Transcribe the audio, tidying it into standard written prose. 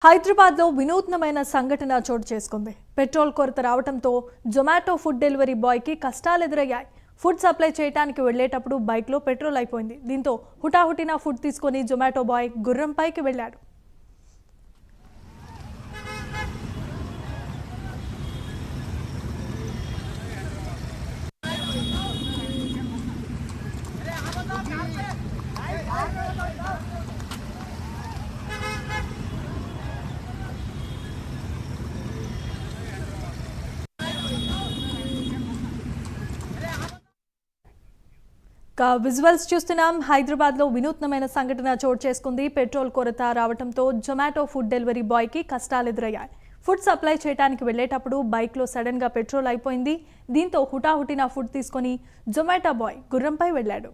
హైదరాబాద్లో వినూత్నమైన సంఘటన చోటు చేసుకుంది. పెట్రోల్ కొరత రావడంతో జొమాటో ఫుడ్ డెలివరీ బాయ్కి కష్టాలు ఎదురయ్యాయి. ఫుడ్ సప్లై చేయడానికి వెళ్లేటప్పుడు బైక్లో పెట్రోల్ అయిపోయింది. దీంతో హుటాహుటిన ఫుడ్ తీసుకొని జొమాటో బాయ్ గుర్రంపైకి వెళ్లాడు. విజువల్స్ చూస్తున్నాం. హైదరాబాద్లో వినూత్నమైన సంఘటన చోటు చేసుకుంది. పెట్రోల్ కొరత రావడంతో జొమాటో ఫుడ్ డెలివరీ బాయ్కి కష్టాలు ఎదురయ్యాయి. ఫుడ్ సప్లై చేయడానికి వెళ్లేటప్పుడు బైక్లో సడన్గా పెట్రోల్ అయిపోయింది. దీంతో హుటాహుటిన ఫుడ్ తీసుకొని జొమాటో బాయ్ గుర్రంపై వెళ్లాడు.